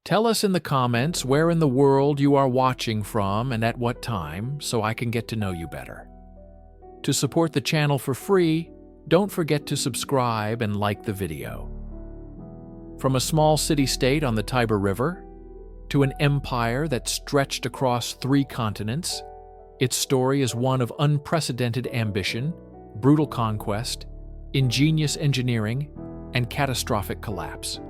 Tell us in the comments where in the world you are watching from and at what time, so I can get to know you better. To support the channel for free, don't forget to subscribe and like the video. From a small city-state on the Tiber River to an empire that stretched across 3 continents, its story is one of unprecedented ambition, brutal conquest, ingenious engineering, and catastrophic collapse.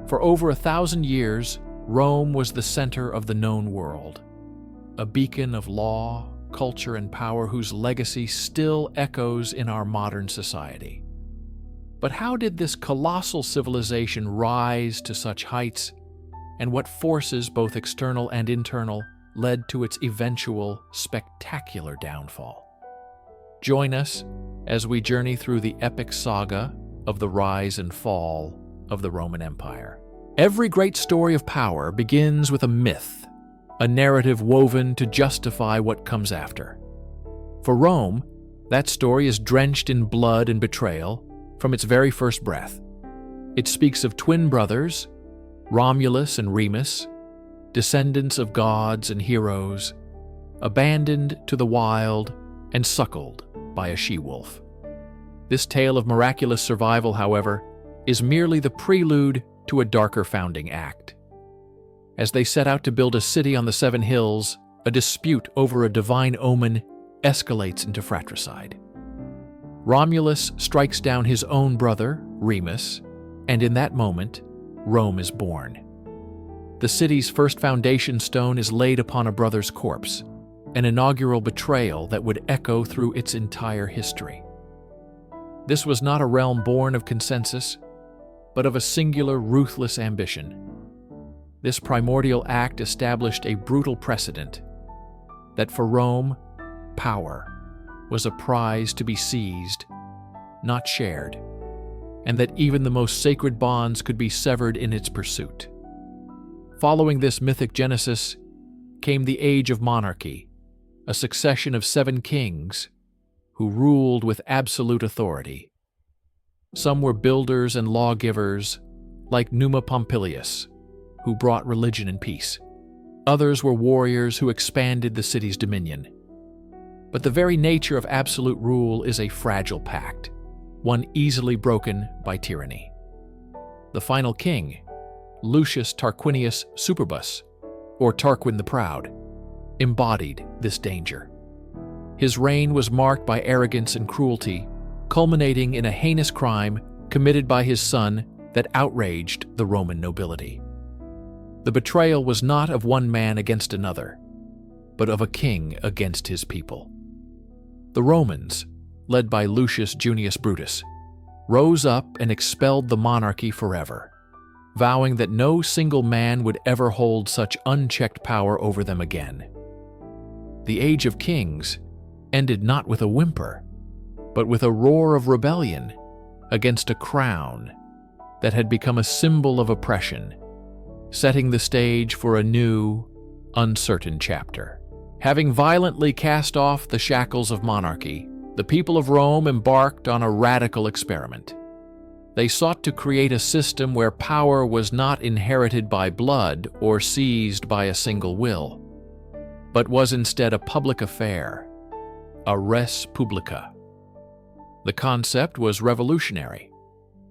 For over 1,000 years, Rome was the center of the known world, a beacon of law, culture, and power whose legacy still echoes in our modern society. But how did this colossal civilization rise to such heights, and what forces, both external and internal, led to its eventual spectacular downfall? Join us as we journey through the epic saga of the rise and fall of the Roman Empire. Every great story of power begins with a myth, a narrative woven to justify what comes after. For Rome, that story is drenched in blood and betrayal from its very first breath. It speaks of twin brothers, Romulus and Remus, descendants of gods and heroes, abandoned to the wild and suckled by a she-wolf. This tale of miraculous survival, however, is merely the prelude to a darker founding act. As they set out to build a city on the 7 hills, a dispute over a divine omen escalates into fratricide. Romulus strikes down his own brother, Remus, and in that moment, Rome is born. The city's first foundation stone is laid upon a brother's corpse, an inaugural betrayal that would echo through its entire history. This was not a realm born of consensus, but of a singular, ruthless ambition. This primordial act established a brutal precedent that for Rome, power was a prize to be seized, not shared, and that even the most sacred bonds could be severed in its pursuit. Following this mythic genesis came the age of monarchy, a succession of 7 kings who ruled with absolute authority. Some were builders and lawgivers, like Numa Pompilius, who brought religion and peace. Others were warriors who expanded the city's dominion. But the very nature of absolute rule is a fragile pact, one easily broken by tyranny. The final king, Lucius Tarquinius Superbus, or Tarquin the Proud, embodied this danger. His reign was marked by arrogance and cruelty, culminating in a heinous crime committed by his son that outraged the Roman nobility. The betrayal was not of one man against another, but of a king against his people. The Romans, led by Lucius Junius Brutus, rose up and expelled the monarchy forever, vowing that no single man would ever hold such unchecked power over them again. The Age of Kings ended not with a whimper, but with a roar of rebellion against a crown that had become a symbol of oppression, setting the stage for a new, uncertain chapter. Having violently cast off the shackles of monarchy, the people of Rome embarked on a radical experiment. They sought to create a system where power was not inherited by blood or seized by a single will, but was instead a public affair, a res publica. The concept was revolutionary.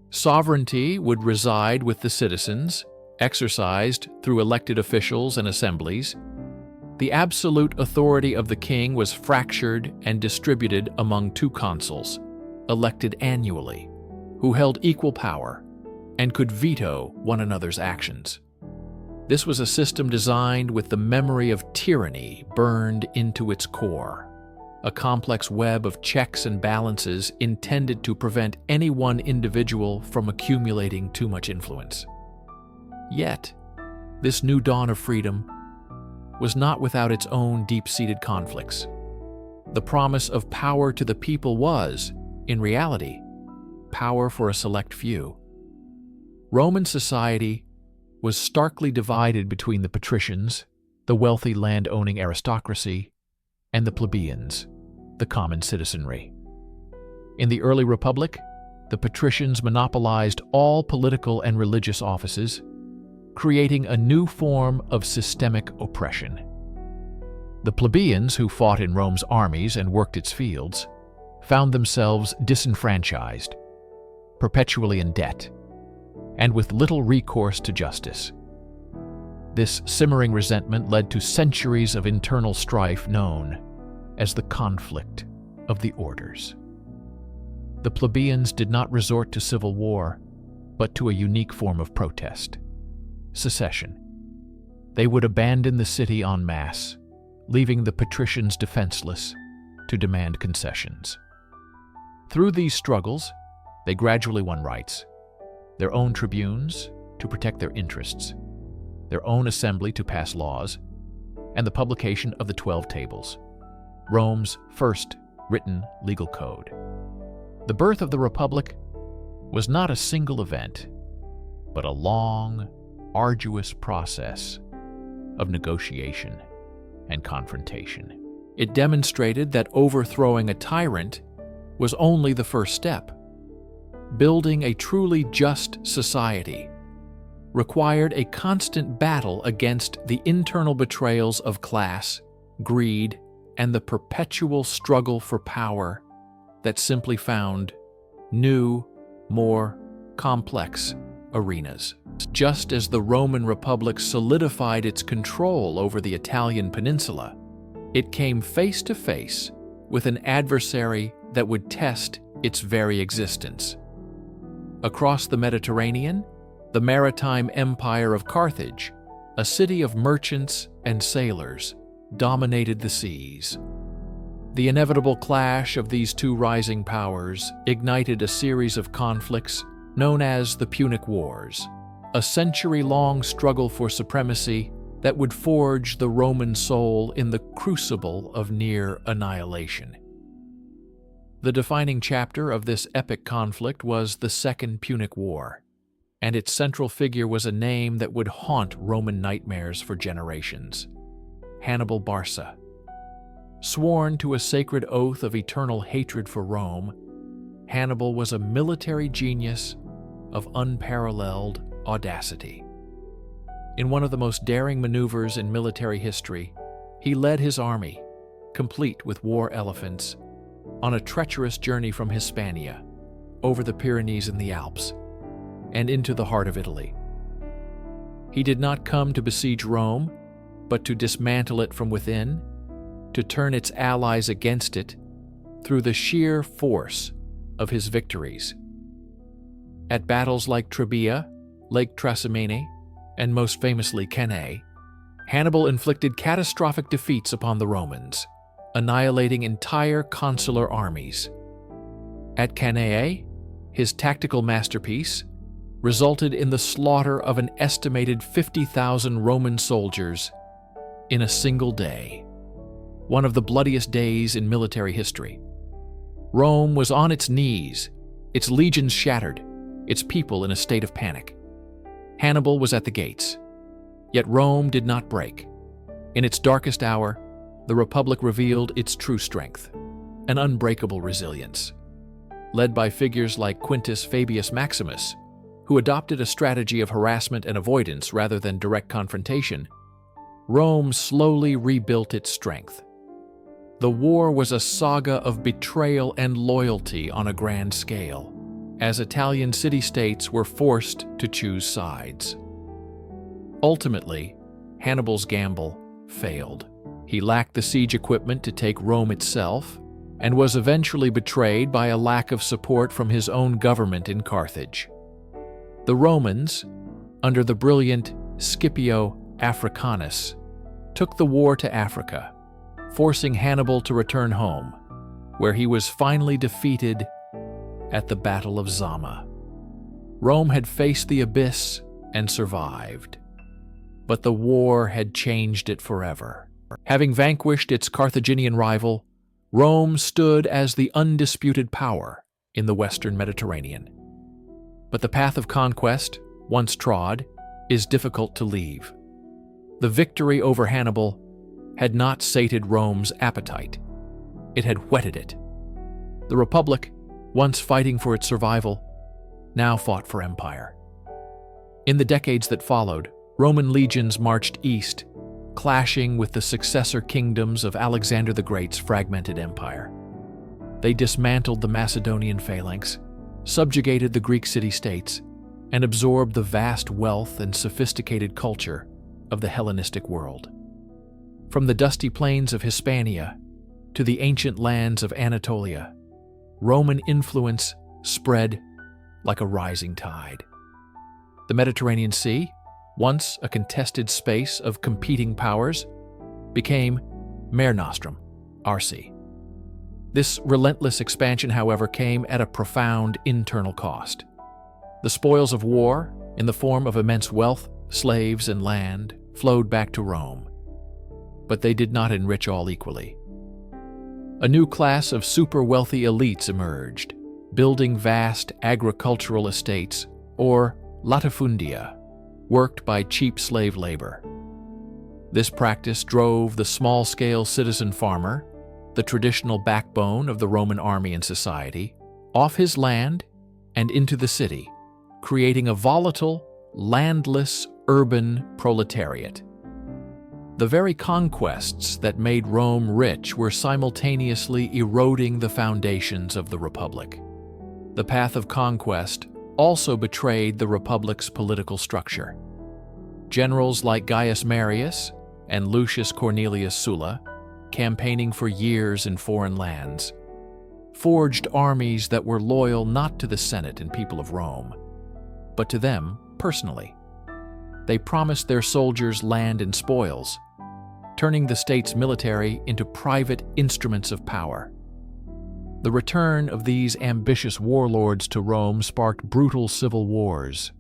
Sovereignty would reside with the citizens, exercised through elected officials and assemblies. The absolute authority of the king was fractured and distributed among 2 consuls, elected annually, who held equal power and could veto one another's actions. This was a system designed with the memory of tyranny burned into its core, a complex web of checks and balances intended to prevent any one individual from accumulating too much influence. Yet, this new dawn of freedom was not without its own deep-seated conflicts. The promise of power to the people was, in reality, power for a select few. Roman society was starkly divided between the patricians, the wealthy land-owning aristocracy, and the plebeians, the common citizenry. In the early Republic, the patricians monopolized all political and religious offices, creating a new form of systemic oppression. The plebeians who fought in Rome's armies and worked its fields found themselves disenfranchised, perpetually in debt, and with little recourse to justice. This simmering resentment led to centuries of internal strife known as the conflict of the orders. The plebeians did not resort to civil war, but to a unique form of protest: secession. They would abandon the city en masse, leaving the patricians defenseless to demand concessions. Through these struggles, they gradually won rights: their own tribunes to protect their interests, their own assembly to pass laws, and the publication of the 12 Tables, Rome's first written legal code. The birth of the Republic was not a single event, but a long, arduous process of negotiation and confrontation. It demonstrated that overthrowing a tyrant was only the first step. Building a truly just society required a constant battle against the internal betrayals of class, greed, and the perpetual struggle for power that simply found new, more complex arenas. Just as the Roman Republic solidified its control over the Italian peninsula, it came face to face with an adversary that would test its very existence. Across the Mediterranean, the maritime empire of Carthage, a city of merchants and sailors, dominated the seas. The inevitable clash of these two rising powers ignited a series of conflicts known as the Punic Wars, a century-long struggle for supremacy that would forge the Roman soul in the crucible of near annihilation. The defining chapter of this epic conflict was the Second Punic War, and its central figure was a name that would haunt Roman nightmares for generations: Hannibal Barca. Sworn to a sacred oath of eternal hatred for Rome, Hannibal was a military genius of unparalleled audacity. In one of the most daring maneuvers in military history, he led his army, complete with war elephants, on a treacherous journey from Hispania, over the Pyrenees and the Alps, and into the heart of Italy. He did not come to besiege Rome, but to dismantle it from within, to turn its allies against it through the sheer force of his victories. At battles like Trebia, Lake Trasimene, and most famously Cannae, Hannibal inflicted catastrophic defeats upon the Romans, annihilating entire consular armies. At Cannae, his tactical masterpiece resulted in the slaughter of an estimated 50,000 Roman soldiers in a single day, one of the bloodiest days in military history. Rome was on its knees, its legions shattered, its people in a state of panic. Hannibal was at the gates, yet Rome did not break. In its darkest hour, the Republic revealed its true strength, an unbreakable resilience. Led by figures like Quintus Fabius Maximus, who adopted a strategy of harassment and avoidance rather than direct confrontation, Rome slowly rebuilt its strength. The war was a saga of betrayal and loyalty on a grand scale, as Italian city-states were forced to choose sides. Ultimately, Hannibal's gamble failed. He lacked the siege equipment to take Rome itself, and was eventually betrayed by a lack of support from his own government in Carthage. The Romans, under the brilliant Scipio Africanus, took the war to Africa, forcing Hannibal to return home, where he was finally defeated at the Battle of Zama. Rome had faced the abyss and survived, but the war had changed it forever. Having vanquished its Carthaginian rival, Rome stood as the undisputed power in the Western Mediterranean. But the path of conquest, once trod, is difficult to leave. The victory over Hannibal had not sated Rome's appetite. It had whetted it. The Republic, once fighting for its survival, now fought for empire. In the decades that followed, Roman legions marched east, clashing with the successor kingdoms of Alexander the Great's fragmented empire. They dismantled the Macedonian phalanx, subjugated the Greek city-states, and absorbed the vast wealth and sophisticated culture of the Hellenistic world. From the dusty plains of Hispania to the ancient lands of Anatolia, Roman influence spread like a rising tide. The Mediterranean Sea, once a contested space of competing powers, became Mare Nostrum, our sea. This relentless expansion, however, came at a profound internal cost. The spoils of war, in the form of immense wealth, slaves, and land, flowed back to Rome. But they did not enrich all equally. A new class of super-wealthy elites emerged, building vast agricultural estates, or latifundia, worked by cheap slave labor. This practice drove the small-scale citizen farmer, the traditional backbone of the Roman army and society, off his land and into the city, creating a volatile, landless, urban proletariat. The very conquests that made Rome rich were simultaneously eroding the foundations of the Republic. The path of conquest also betrayed the Republic's political structure. Generals like Gaius Marius and Lucius Cornelius Sulla, campaigning for years in foreign lands, forged armies that were loyal not to the Senate and people of Rome, but to them personally. They promised their soldiers land and spoils, turning the state's military into private instruments of power. The return of these ambitious warlords to Rome sparked brutal civil wars,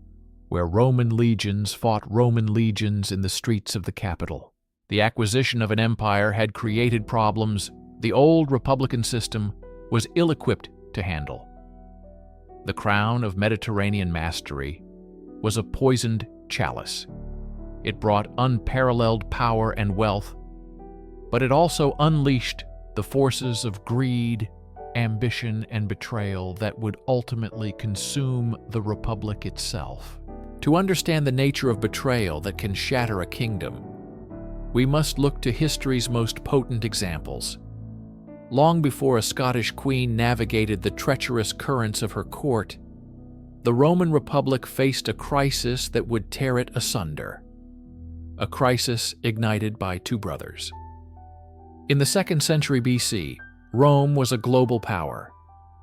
where Roman legions fought Roman legions in the streets of the capital. The acquisition of an empire had created problems the old republican system was ill-equipped to handle. The crown of Mediterranean mastery was a poisoned chalice. It brought unparalleled power and wealth, but it also unleashed the forces of greed, ambition, and betrayal that would ultimately consume the Republic itself. To understand the nature of betrayal that can shatter a kingdom, we must look to history's most potent examples. Long before a Scottish queen navigated the treacherous currents of her court, the Roman Republic faced a crisis that would tear it asunder. A crisis ignited by two brothers. In the 2nd century BC, Rome was a global power,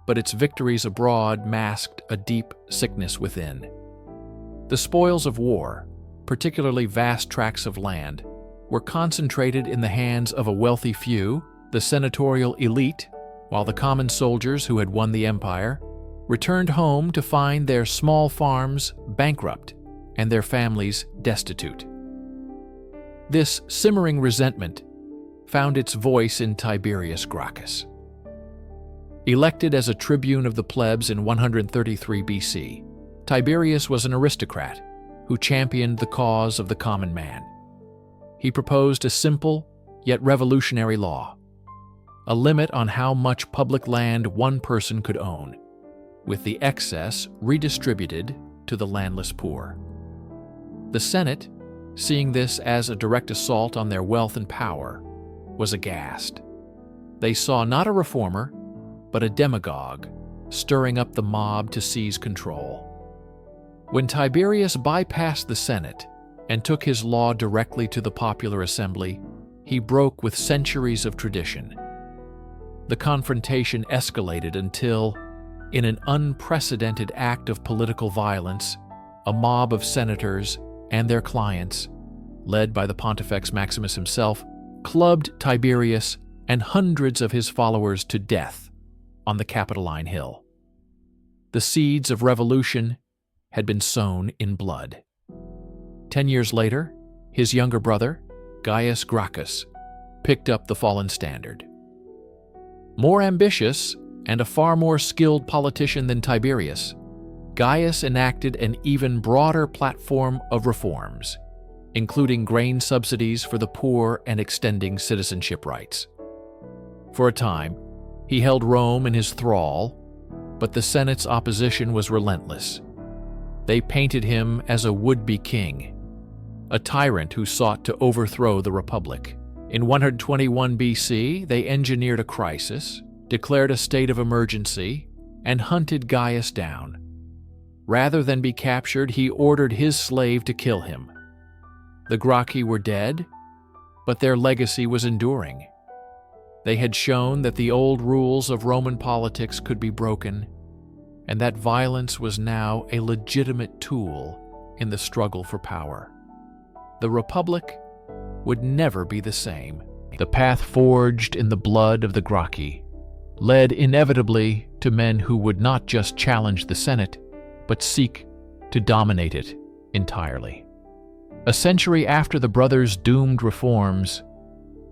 but its victories abroad masked a deep sickness within. The spoils of war, particularly vast tracts of land, were concentrated in the hands of a wealthy few, the senatorial elite, while the common soldiers who had won the empire returned home to find their small farms bankrupt and their families destitute. This simmering resentment found its voice in Tiberius Gracchus. Elected as a tribune of the plebs in 133 BC, Tiberius was an aristocrat who championed the cause of the common man. He proposed a simple yet revolutionary law, a limit on how much public land one person could own, with the excess redistributed to the landless poor. The Senate, seeing this as a direct assault on their wealth and power, was aghast. They saw not a reformer, but a demagogue, stirring up the mob to seize control. When Tiberius bypassed the Senate and took his law directly to the popular assembly, he broke with centuries of tradition. The confrontation escalated until, in an unprecedented act of political violence, a mob of senators and their clients, led by the Pontifex Maximus himself, clubbed Tiberius and hundreds of his followers to death on the Capitoline Hill. The seeds of revolution had been sown in blood. 10 years later, his younger brother, Gaius Gracchus, picked up the fallen standard. More ambitious and a far more skilled politician than Tiberius, Gaius enacted an even broader platform of reforms, including grain subsidies for the poor and extending citizenship rights. For a time, he held Rome in his thrall, but the Senate's opposition was relentless. They painted him as a would-be king, a tyrant who sought to overthrow the Republic. In 121 BC, they engineered a crisis, declared a state of emergency, and hunted Gaius down. Rather than be captured, he ordered his slave to kill him. The Gracchi were dead, but their legacy was enduring. They had shown that the old rules of Roman politics could be broken, and that violence was now a legitimate tool in the struggle for power. The Republic would never be the same. The path forged in the blood of the Gracchi led inevitably to men who would not just challenge the Senate, but seek to dominate it entirely. A century after the brothers' doomed reforms,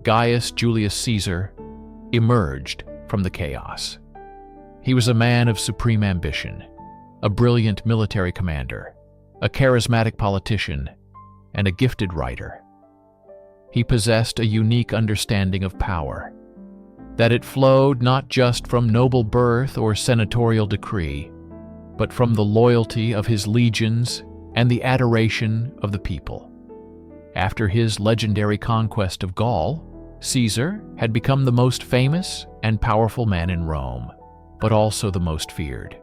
Gaius Julius Caesar emerged from the chaos. He was a man of supreme ambition, a brilliant military commander, a charismatic politician, and a gifted writer. He possessed a unique understanding of power, that it flowed not just from noble birth or senatorial decree, but from the loyalty of his legions and the adoration of the people. After his legendary conquest of Gaul, Caesar had become the most famous and powerful man in Rome, but also the most feared.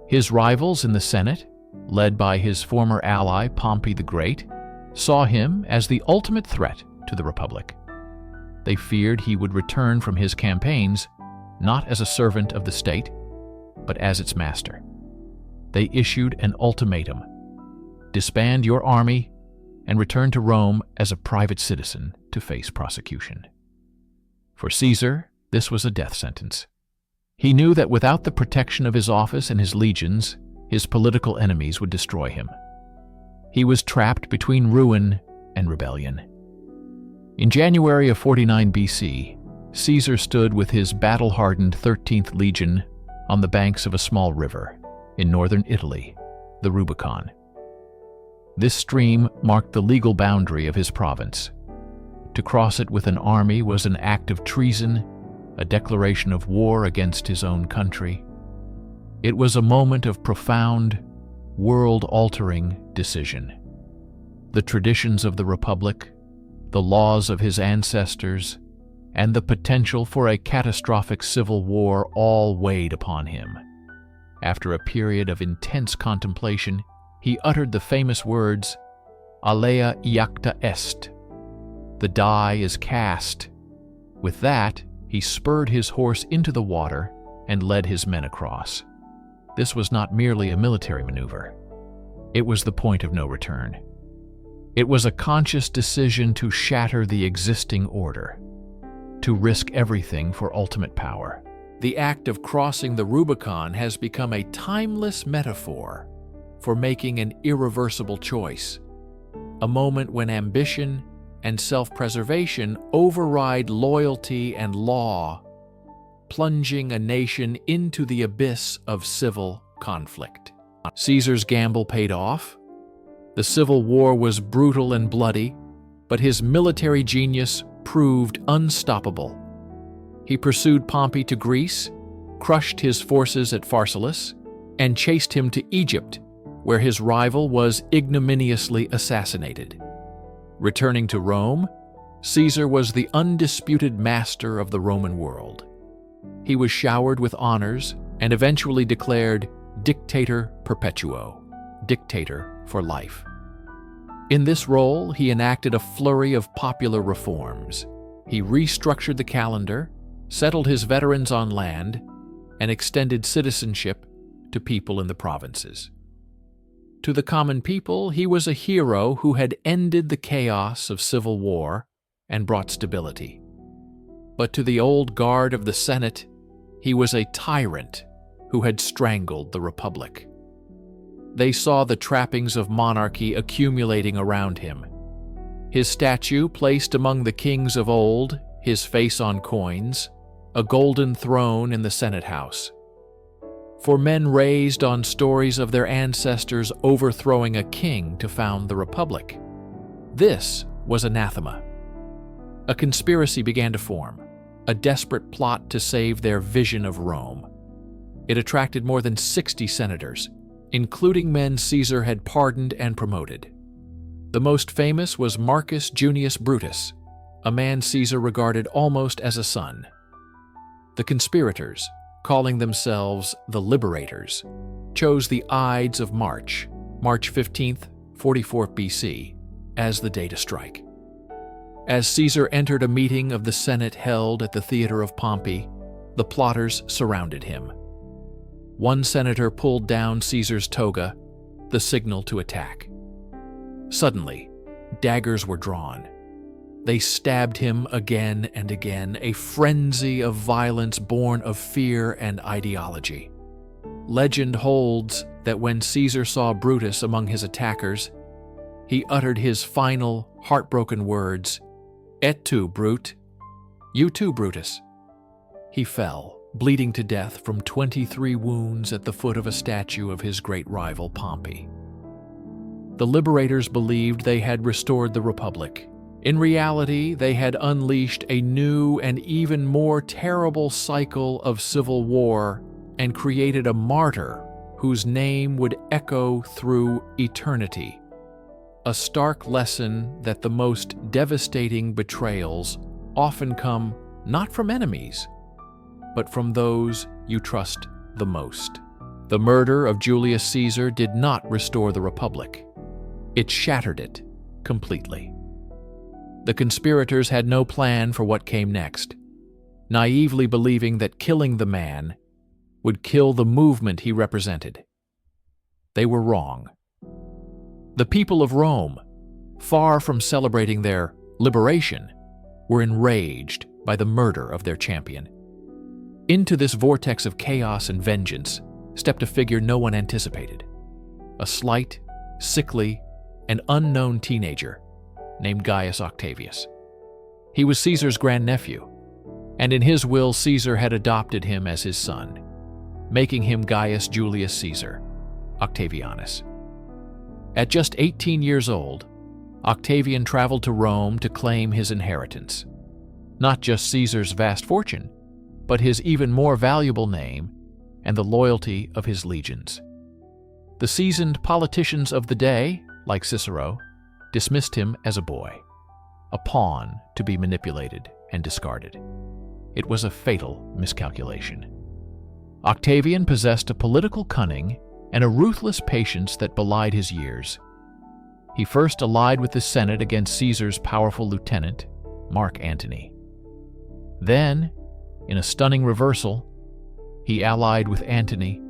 His rivals in the Senate, led by his former ally Pompey the Great, saw him as the ultimate threat to the Republic. They feared he would return from his campaigns not as a servant of the state, but as its master. They issued an ultimatum: disband your army and return to Rome as a private citizen to face prosecution. For Caesar, this was a death sentence. He knew that without the protection of his office and his legions, his political enemies would destroy him. He was trapped between ruin and rebellion. In January of 49 BC, Caesar stood with his battle-hardened 13th Legion on the banks of a small river in northern Italy, the Rubicon. This stream marked the legal boundary of his province. To cross it with an army was an act of treason, a declaration of war against his own country. It was a moment of profound, world-altering decision. The traditions of the Republic, the laws of his ancestors, and the potential for a catastrophic civil war all weighed upon him. After a period of intense contemplation, he uttered the famous words, "Alea iacta est." The die is cast. With that, he spurred his horse into the water and led his men across. This was not merely a military maneuver. It was the point of no return. It was a conscious decision to shatter the existing order, to risk everything for ultimate power. The act of crossing the Rubicon has become a timeless metaphor for making an irreversible choice, a moment when ambition and self-preservation override loyalty and law, plunging a nation into the abyss of civil conflict. Caesar's gamble paid off. The civil war was brutal and bloody, but his military genius proved unstoppable. He pursued Pompey to Greece, crushed his forces at Pharsalus, and chased him to Egypt, where his rival was ignominiously assassinated. Returning to Rome, Caesar was the undisputed master of the Roman world. He was showered with honors and eventually declared Dictator Perpetuo, dictator for life. In this role, he enacted a flurry of popular reforms. He restructured the calendar, settled his veterans on land, and extended citizenship to people in the provinces. To the common people, he was a hero who had ended the chaos of civil war and brought stability. But to the old guard of the Senate, he was a tyrant who had strangled the Republic. They saw the trappings of monarchy accumulating around him. His statue placed among the kings of old, his face on coins, a golden throne in the Senate House. For men raised on stories of their ancestors overthrowing a king to found the Republic, this was anathema. A conspiracy began to form, a desperate plot to save their vision of Rome. It attracted more than 60 senators, including men Caesar had pardoned and promoted. The most famous was Marcus Junius Brutus, a man Caesar regarded almost as a son. The conspirators, calling themselves the Liberators, chose the Ides of March, March 15th, 44 BC, as the day to strike. As Caesar entered a meeting of the Senate held at the Theater of Pompey, the plotters surrounded him. One senator pulled down Caesar's toga, the signal to attack. Suddenly, daggers were drawn. They stabbed him again and again, a frenzy of violence born of fear and ideology. Legend holds that when Caesar saw Brutus among his attackers, he uttered his final, heartbroken words, "Et tu, Brute?" You too, Brutus. He fell, bleeding to death from 23 wounds at the foot of a statue of his great rival Pompey. The liberators believed they had restored the Republic. In reality, they had unleashed a new and even more terrible cycle of civil war and created a martyr whose name would echo through eternity. A stark lesson that the most devastating betrayals often come not from enemies, but from those you trust the most. The murder of Julius Caesar did not restore the Republic. It shattered it completely. The conspirators had no plan for what came next, naively believing that killing the man would kill the movement he represented. They were wrong. The people of Rome, far from celebrating their liberation, were enraged by the murder of their champion. Into this vortex of chaos and vengeance stepped a figure no one anticipated. A slight, sickly, and unknown teenager named Gaius Octavius. He was Caesar's grandnephew, and in his will Caesar had adopted him as his son, making him Gaius Julius Caesar, Octavianus. At just 18 years old, Octavian traveled to Rome to claim his inheritance. Not just Caesar's vast fortune, but his even more valuable name and the loyalty of his legions. The seasoned politicians of the day, like Cicero, dismissed him as a boy, a pawn to be manipulated and discarded. It was a fatal miscalculation. Octavian possessed a political cunning and a ruthless patience that belied his years. He first allied with the Senate against Caesar's powerful lieutenant, Mark Antony. Then, in a stunning reversal, he allied with Antony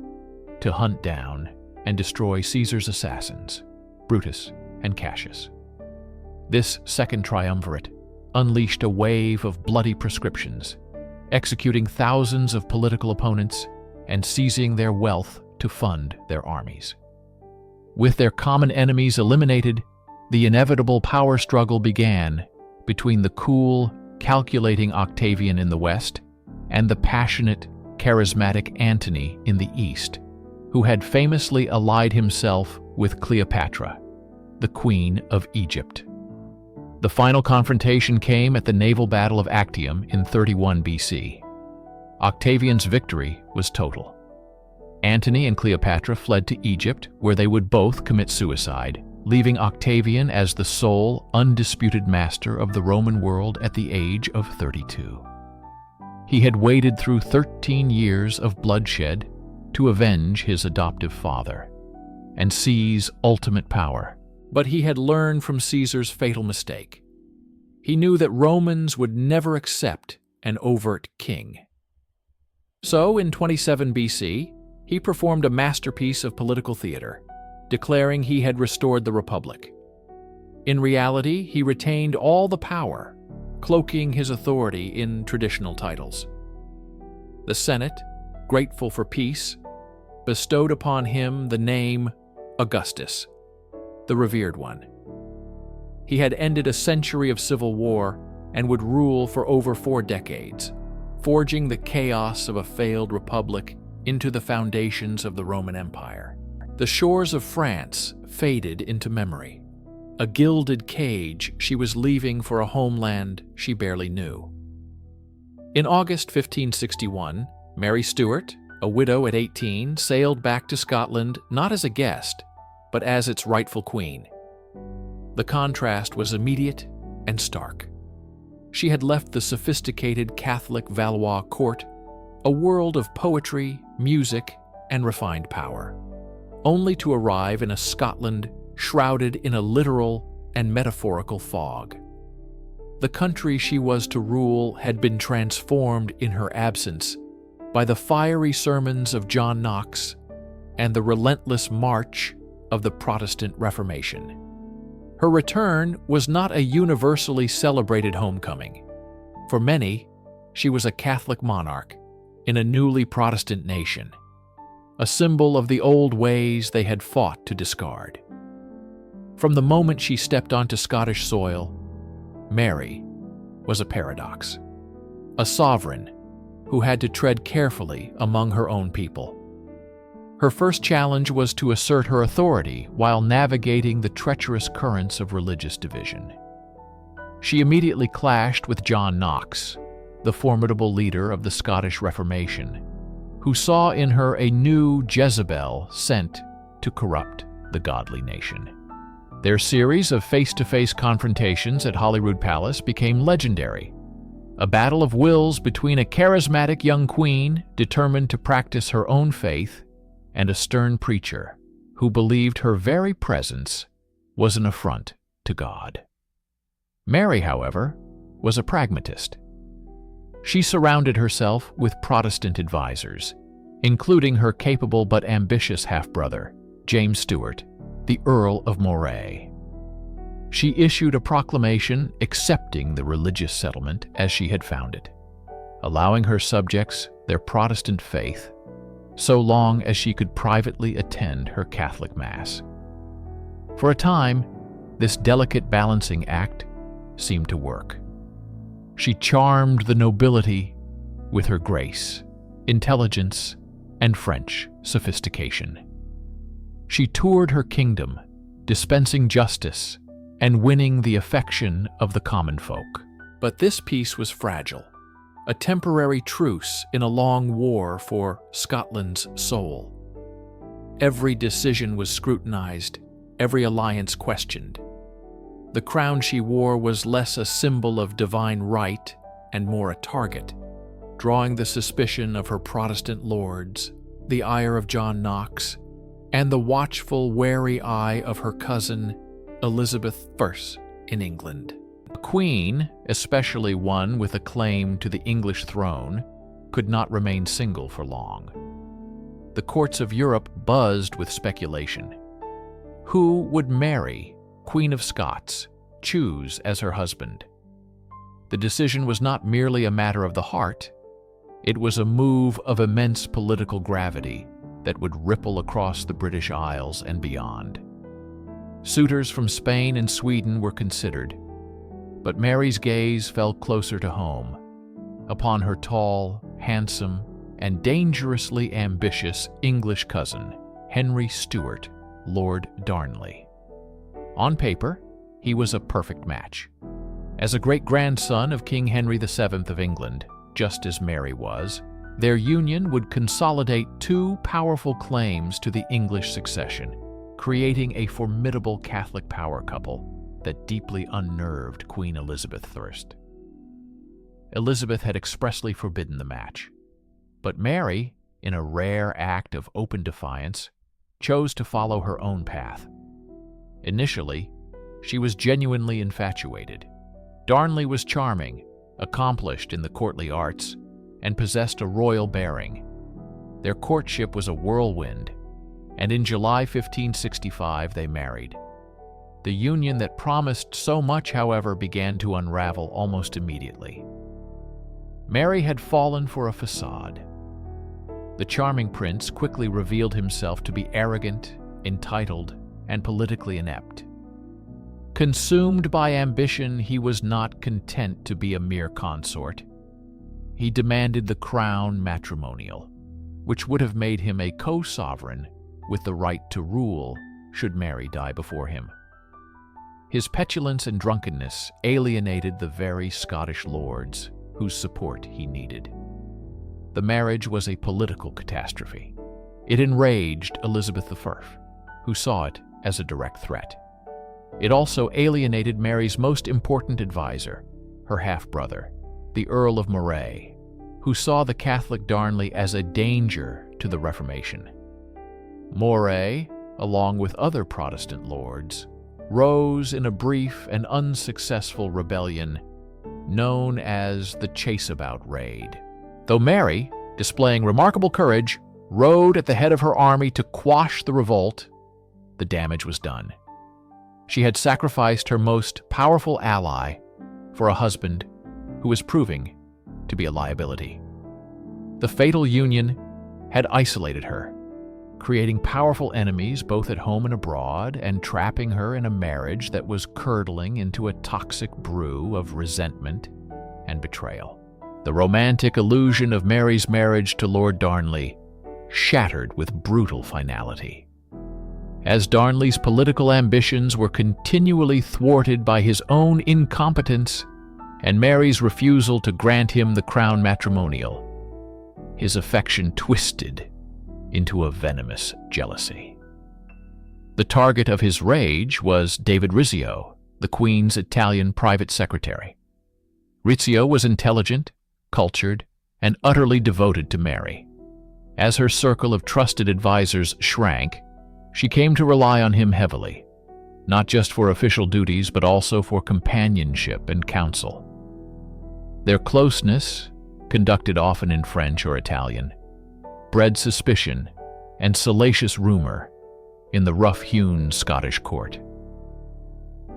to hunt down and destroy Caesar's assassins, Brutus and Cassius. This second triumvirate unleashed a wave of bloody proscriptions, executing thousands of political opponents and seizing their wealth to fund their armies. With their common enemies eliminated, the inevitable power struggle began between the cool, calculating Octavian in the west and the passionate, charismatic Antony in the east, who had famously allied himself with Cleopatra, the Queen of Egypt. The final confrontation came at the naval battle of Actium in 31 BC. Octavian's victory was total. Antony and Cleopatra fled to Egypt, where they would both commit suicide, leaving Octavian as the sole, undisputed master of the Roman world at the age of 32. He had waded through 13 years of bloodshed to avenge his adoptive father and seize ultimate power. But he had learned from Caesar's fatal mistake. He knew that Romans would never accept an overt king. So, in 27 BC, he performed a masterpiece of political theater, declaring he had restored the Republic. In reality, he retained all the power, cloaking his authority in traditional titles. The Senate, grateful for peace, bestowed upon him the name Augustus, the revered one. He had ended a century of civil war and would rule for over 4 decades, forging the chaos of a failed republic into the foundations of the Roman Empire. The shores of France faded into memory, a gilded cage she was leaving for a homeland she barely knew. In August 1561, Mary Stuart, a widow at 18, sailed back to Scotland not as a guest, but as its rightful queen. The contrast was immediate and stark. She had left the sophisticated Catholic Valois court, a world of poetry, music, and refined power, only to arrive in a Scotland shrouded in a literal and metaphorical fog. The country she was to rule had been transformed in her absence by the fiery sermons of John Knox and the relentless march of the Protestant Reformation. Her return was not a universally celebrated homecoming. For many, she was a Catholic monarch in a newly Protestant nation, a symbol of the old ways they had fought to discard. From the moment she stepped onto Scottish soil, Mary was a paradox, a sovereign who had to tread carefully among her own people. Her first challenge was to assert her authority while navigating the treacherous currents of religious division. She immediately clashed with John Knox, the formidable leader of the Scottish Reformation, who saw in her a new Jezebel sent to corrupt the godly nation. Their series of face-to-face confrontations at Holyrood Palace became legendary, a battle of wills between a charismatic young queen determined to practice her own faith and a stern preacher who believed her very presence was an affront to God. Mary, however, was a pragmatist. She surrounded herself with Protestant advisors, including her capable but ambitious half-brother, James Stuart, the Earl of Moray. She issued a proclamation accepting the religious settlement as she had found it, allowing her subjects their Protestant faith so long as she could privately attend her Catholic Mass. For a time, this delicate balancing act seemed to work. She charmed the nobility with her grace, intelligence, and French sophistication. She toured her kingdom, dispensing justice and winning the affection of the common folk. But this peace was fragile, a temporary truce in a long war for Scotland's soul. Every decision was scrutinized, every alliance questioned. The crown she wore was less a symbol of divine right and more a target, drawing the suspicion of her Protestant lords, the ire of John Knox, and the watchful, wary eye of her cousin Elizabeth I in England. A queen, especially one with a claim to the English throne, could not remain single for long. The courts of Europe buzzed with speculation. Who would Mary, Queen of Scots, choose as her husband? The decision was not merely a matter of the heart. It was a move of immense political gravity that would ripple across the British Isles and beyond. Suitors from Spain and Sweden were considered, but Mary's gaze fell closer to home, upon her tall, handsome, and dangerously ambitious English cousin, Henry Stuart, Lord Darnley. On paper, he was a perfect match. As a great-grandson of King Henry VII of England, just as Mary was, their union would consolidate two powerful claims to the English succession, creating a formidable Catholic power couple that deeply unnerved Queen Elizabeth I. Elizabeth had expressly forbidden the match, but Mary, in a rare act of open defiance, chose to follow her own path. Initially, she was genuinely infatuated. Darnley was charming, accomplished in the courtly arts, and possessed a royal bearing. Their courtship was a whirlwind, and in July 1565 they married. The union that promised so much, however, began to unravel almost immediately. Mary had fallen for a facade. The charming prince quickly revealed himself to be arrogant, entitled, and politically inept. Consumed by ambition, he was not content to be a mere consort. He demanded the crown matrimonial, which would have made him a co-sovereign with the right to rule should Mary die before him. His petulance and drunkenness alienated the very Scottish lords whose support he needed. The marriage was a political catastrophe. It enraged Elizabeth I, who saw it as a direct threat. It also alienated Mary's most important advisor, her half-brother, the Earl of Moray, who saw the Catholic Darnley as a danger to the Reformation. Moray, along with other Protestant lords, rose in a brief and unsuccessful rebellion known as the Chaseabout Raid. Though Mary, displaying remarkable courage, rode at the head of her army to quash the revolt, the damage was done. She had sacrificed her most powerful ally for a husband who was proving to be a liability. The fatal union had isolated her, creating powerful enemies both at home and abroad, and trapping her in a marriage that was curdling into a toxic brew of resentment and betrayal. The romantic illusion of Mary's marriage to Lord Darnley shattered with brutal finality. As Darnley's political ambitions were continually thwarted by his own incompetence and Mary's refusal to grant him the crown matrimonial, his affection twisted into a venomous jealousy. The target of his rage was David Rizzio, the Queen's Italian private secretary. Rizzio was intelligent, cultured, and utterly devoted to Mary. As her circle of trusted advisors shrank, she came to rely on him heavily, not just for official duties but also for companionship and counsel. Their closeness, conducted often in French or Italian, bred suspicion and salacious rumor in the rough-hewn Scottish court.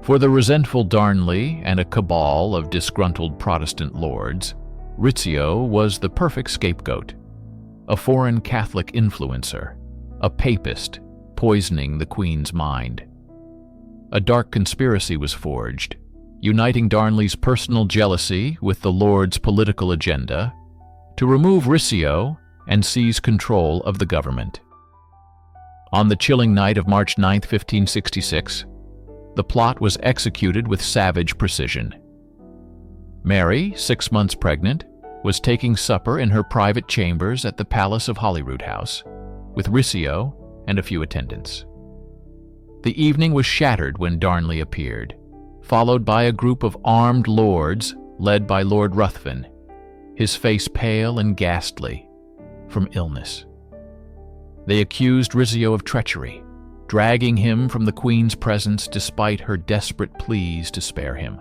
For the resentful Darnley and a cabal of disgruntled Protestant lords, Rizzio was the perfect scapegoat, a foreign Catholic influencer, a papist poisoning the Queen's mind. A dark conspiracy was forged, uniting Darnley's personal jealousy with the Lord's political agenda to remove Rizzio and seize control of the government. On the chilling night of March 9, 1566, the plot was executed with savage precision. Mary, 6 months pregnant, was taking supper in her private chambers at the Palace of Holyrood House, with Rizzio and a few attendants. The evening was shattered when Darnley appeared, followed by a group of armed lords led by Lord Ruthven, his face pale and ghastly from illness. They accused Rizzio of treachery, dragging him from the Queen's presence despite her desperate pleas to spare him.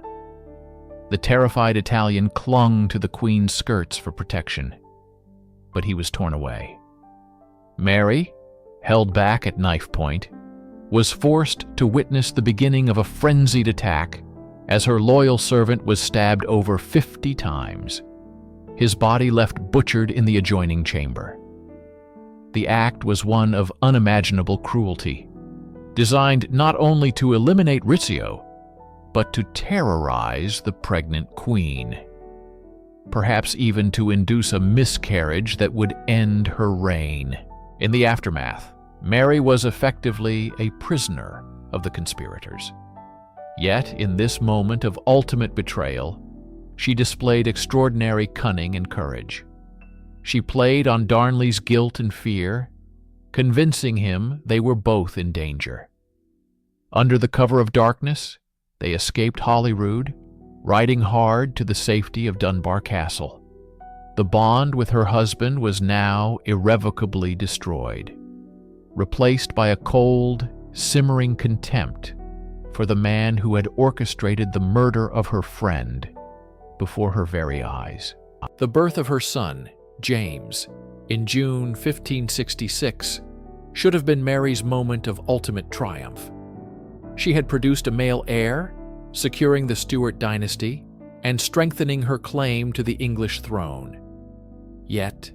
The terrified Italian clung to the Queen's skirts for protection, but he was torn away. Mary, held back at knife point, was forced to witness the beginning of a frenzied attack as her loyal servant was stabbed over 50 times, his body left butchered in the adjoining chamber. The act was one of unimaginable cruelty, designed not only to eliminate Rizzio, but to terrorize the pregnant Queen, perhaps even to induce a miscarriage that would end her reign. In the aftermath, Mary was effectively a prisoner of the conspirators. Yet, in this moment of ultimate betrayal, she displayed extraordinary cunning and courage. She played on Darnley's guilt and fear, convincing him they were both in danger. Under the cover of darkness, they escaped Holyrood, riding hard to the safety of Dunbar Castle. The bond with her husband was now irrevocably destroyed, replaced by a cold, simmering contempt for the man who had orchestrated the murder of her friend before her very eyes. The birth of her son, James, in June 1566, should have been Mary's moment of ultimate triumph. She had produced a male heir, securing the Stuart dynasty and strengthening her claim to the English throne. Yet,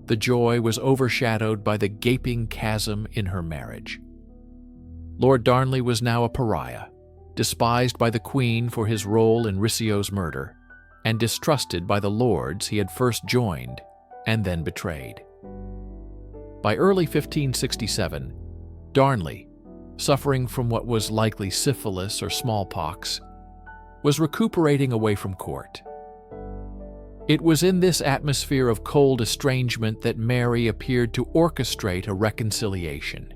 the joy was overshadowed by the gaping chasm in her marriage. Lord Darnley was now a pariah, despised by the Queen for his role in Rizzio's murder, and distrusted by the lords he had first joined and then betrayed. By early 1567, Darnley, suffering from what was likely syphilis or smallpox, was recuperating away from court. It was in this atmosphere of cold estrangement that Mary appeared to orchestrate a reconciliation.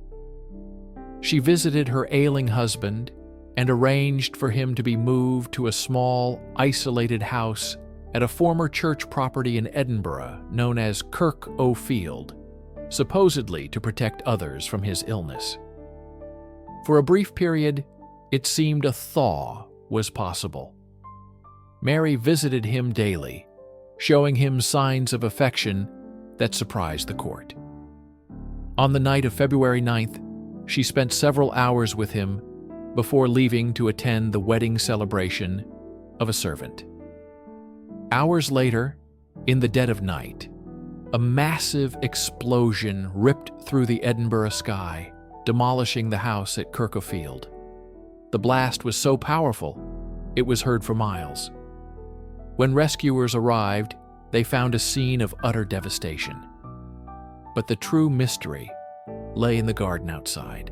She visited her ailing husband and arranged for him to be moved to a small, isolated house at a former church property in Edinburgh known as Kirk O'Field, supposedly to protect others from his illness. For a brief period, it seemed a thaw was possible. Mary visited him daily, showing him signs of affection that surprised the court. On the night of February 9th, she spent several hours with him before leaving to attend the wedding celebration of a servant. Hours later, in the dead of night, a massive explosion ripped through the Edinburgh sky, demolishing the house at Kirk O'Field. The blast was so powerful, it was heard for miles. When rescuers arrived, they found a scene of utter devastation. But the true mystery lay in the garden outside.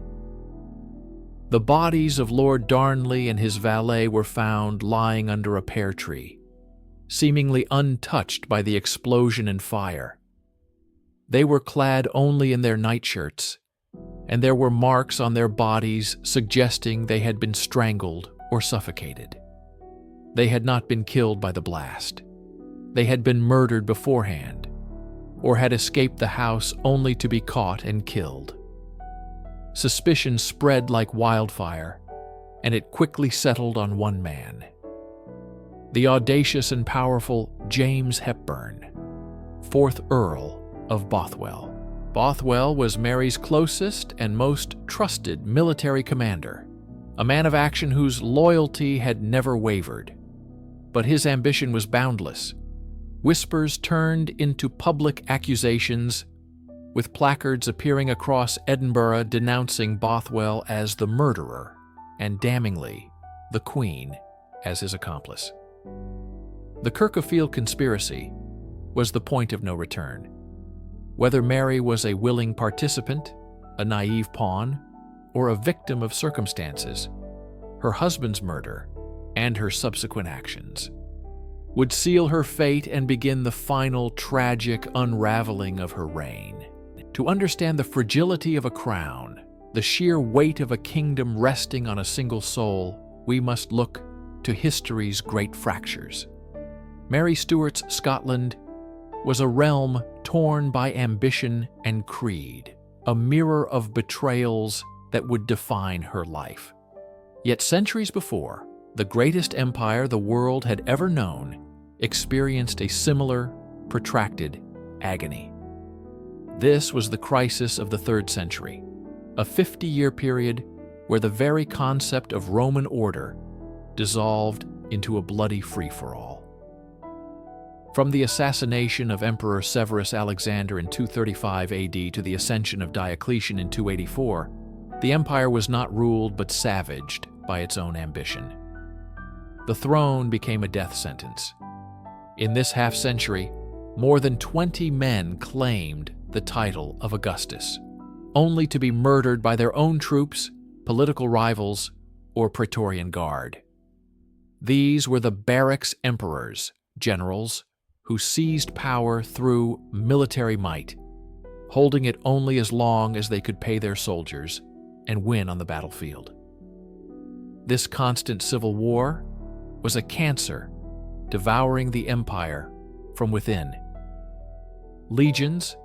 The bodies of Lord Darnley and his valet were found lying under a pear tree, seemingly untouched by the explosion and fire. They were clad only in their nightshirts, and there were marks on their bodies suggesting they had been strangled or suffocated. They had not been killed by the blast. They had been murdered beforehand, or had escaped the house only to be caught and killed. Suspicion spread like wildfire, and it quickly settled on one man: the audacious and powerful James Hepburn, 4th Earl of Bothwell. Bothwell was Mary's closest and most trusted military commander, a man of action whose loyalty had never wavered. But his ambition was boundless. Whispers turned into public accusations, with placards appearing across Edinburgh denouncing Bothwell as the murderer and, damningly, the Queen as his accomplice. The Kirk O'Field conspiracy was the point of no return. Whether Mary was a willing participant, a naive pawn, or a victim of circumstances, her husband's murder and her subsequent actions would seal her fate and begin the final tragic unraveling of her reign. To understand the fragility of a crown, the sheer weight of a kingdom resting on a single soul, we must look to history's great fractures. Mary Stuart's Scotland was a realm torn by ambition and creed, a mirror of betrayals that would define her life. Yet centuries before, the greatest empire the world had ever known experienced a similar, protracted agony. This was the crisis of the 3rd century, a 50-year period where the very concept of Roman order dissolved into a bloody free-for-all. From the assassination of Emperor Severus Alexander in 235 AD to the ascension of Diocletian in 284, the empire was not ruled but savaged by its own ambition. The throne became a death sentence. In this half-century, more than 20 men claimed the title of Augustus, only to be murdered by their own troops, political rivals, or Praetorian Guard. These were the barracks emperors, generals, who seized power through military might, holding it only as long as they could pay their soldiers and win on the battlefield. This constant civil war was a cancer devouring the empire from within. Legions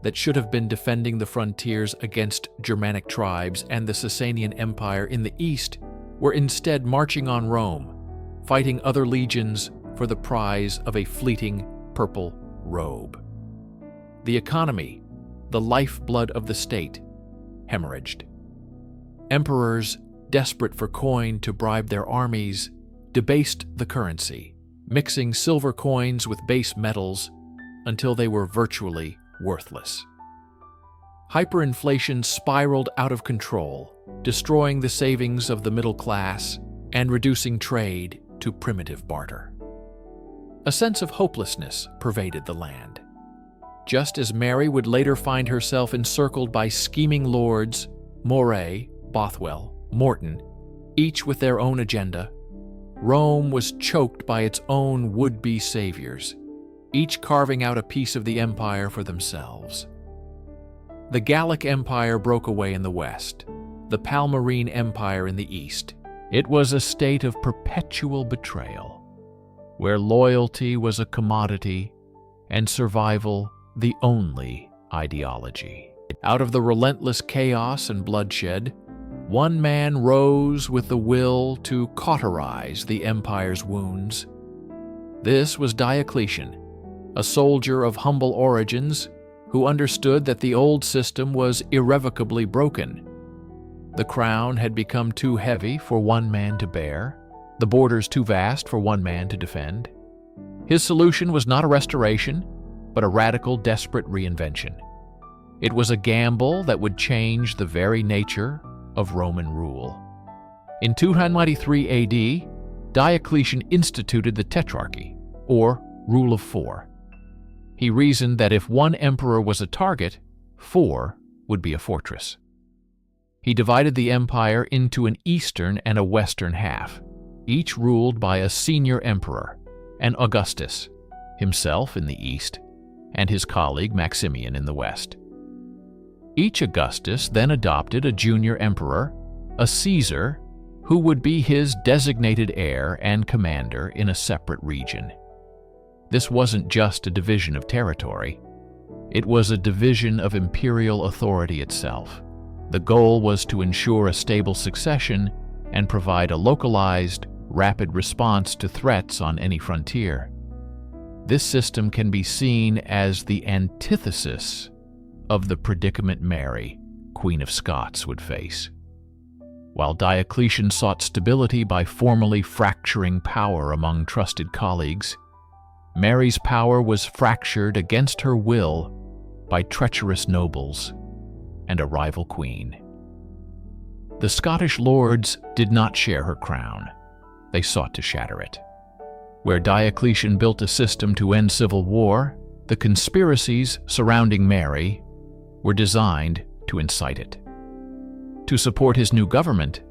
that should have been defending the frontiers against Germanic tribes and the Sasanian Empire in the east were instead marching on Rome, fighting other legions for the prize of a fleeting purple robe. The economy, the lifeblood of the state, hemorrhaged. Emperors, desperate for coin to bribe their armies, debased the currency, mixing silver coins with base metals until they were virtually worthless. Hyperinflation spiraled out of control, destroying the savings of the middle class and reducing trade to primitive barter. A sense of hopelessness pervaded the land. Just as Mary would later find herself encircled by scheming lords, Moray, Bothwell, Morton, each with their own agenda, Rome was choked by its own would-be saviors, each carving out a piece of the empire for themselves. The Gallic Empire broke away in the west, the Palmyrene Empire in the east, It was a state of perpetual betrayal, where loyalty was a commodity and survival the only ideology. Out of the relentless chaos and bloodshed, one man rose with the will to cauterize the empire's wounds. This was Diocletian, a soldier of humble origins who understood that the old system was irrevocably broken. The crown had become too heavy for one man to bear, the borders too vast for one man to defend. His solution was not a restoration, but a radical, desperate reinvention. It was a gamble that would change the very nature of Roman rule. In 293 AD, Diocletian instituted the Tetrarchy, or Rule of Four. He reasoned that if one emperor was a target, four would be a fortress. He divided the empire into an eastern and a western half, each ruled by a senior emperor, an Augustus, himself in the east, and his colleague Maximian in the west. Each Augustus then adopted a junior emperor, a Caesar, who would be his designated heir and commander in a separate region. This wasn't just a division of territory. It was a division of imperial authority itself. The goal was to ensure a stable succession and provide a localized, rapid response to threats on any frontier. This system can be seen as the antithesis of the predicament Mary, Queen of Scots, would face. While Diocletian sought stability by formally fracturing power among trusted colleagues, Mary's power was fractured against her will by treacherous nobles and a rival queen. The Scottish lords did not share her crown. They sought to shatter it. Where Diocletian built a system to end civil war, the conspiracies surrounding Mary were designed to incite it. To support his new government,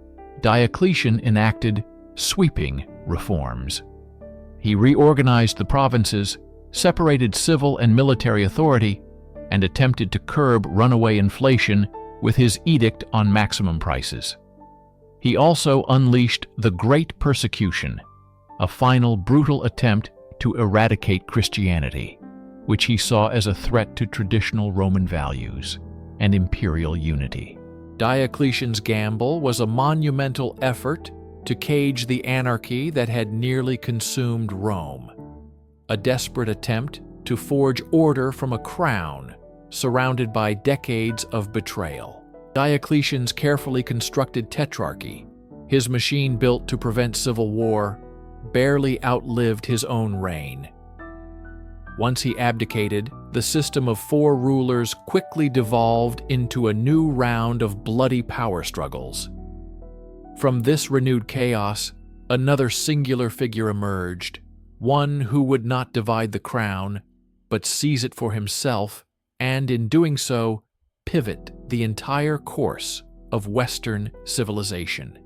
Diocletian enacted sweeping reforms. He reorganized the provinces, separated civil and military authority, and attempted to curb runaway inflation with his edict on maximum prices. He also unleashed the Great Persecution, a final brutal attempt to eradicate Christianity, which he saw as a threat to traditional Roman values and imperial unity. Diocletian's gamble was a monumental effort to cage the anarchy that had nearly consumed Rome, a desperate attempt to forge order from a crown surrounded by decades of betrayal. Diocletian's carefully constructed tetrarchy, his machine built to prevent civil war, barely outlived his own reign. Once he abdicated, the system of four rulers quickly devolved into a new round of bloody power struggles. From this renewed chaos, another singular figure emerged, one who would not divide the crown, but seize it for himself, and in doing so, pivot the entire course of Western civilization.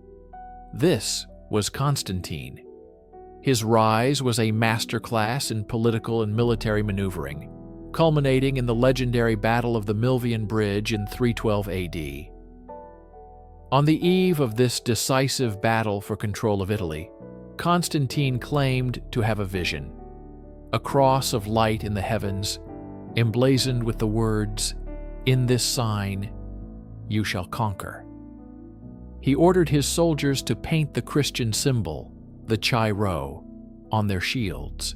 This was Constantine. His rise was a masterclass in political and military maneuvering, culminating in the legendary Battle of the Milvian Bridge in 312 AD. On the eve of this decisive battle for control of Italy, Constantine claimed to have a vision, a cross of light in the heavens, emblazoned with the words, "In this sign you shall conquer." He ordered his soldiers to paint the Christian symbol, the Chi Rho, on their shields.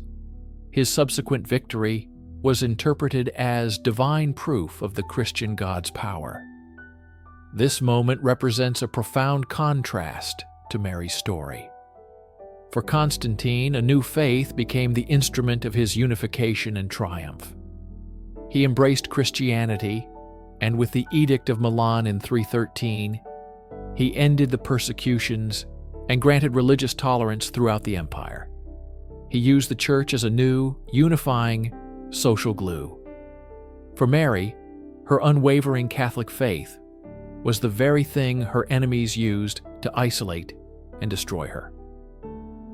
His subsequent victory was interpreted as divine proof of the Christian God's power. This moment represents a profound contrast to Mary's story. For Constantine, a new faith became the instrument of his unification and triumph. He embraced Christianity, and with the Edict of Milan in 313, he ended the persecutions and granted religious tolerance throughout the empire. He used the church as a new, unifying, social glue. For Mary, her unwavering Catholic faith was the very thing her enemies used to isolate and destroy her.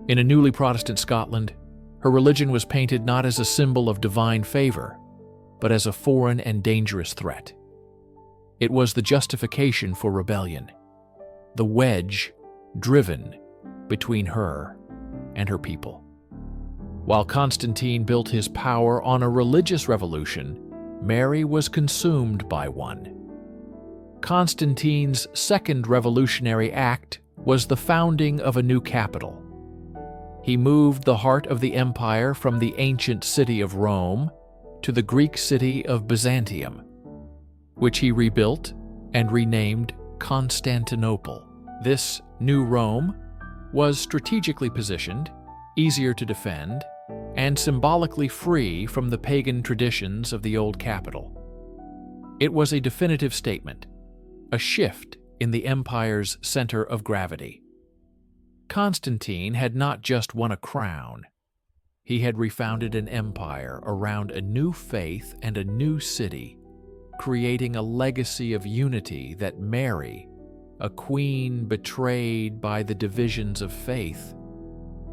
In a newly Protestant Scotland, her religion was painted not as a symbol of divine favor, but as a foreign and dangerous threat. It was the justification for rebellion, the wedge driven between her and her people. While Constantine built his power on a religious revolution, Mary was consumed by one. Constantine's second revolutionary act was the founding of a new capital. He moved the heart of the empire from the ancient city of Rome to the Greek city of Byzantium, which he rebuilt and renamed Constantinople. This new Rome was strategically positioned, easier to defend, and symbolically free from the pagan traditions of the old capital. It was a definitive statement, a shift in the empire's center of gravity. Constantine had not just won a crown. He had refounded an empire around a new faith and a new city, creating a legacy of unity that Mary, a queen betrayed by the divisions of faith,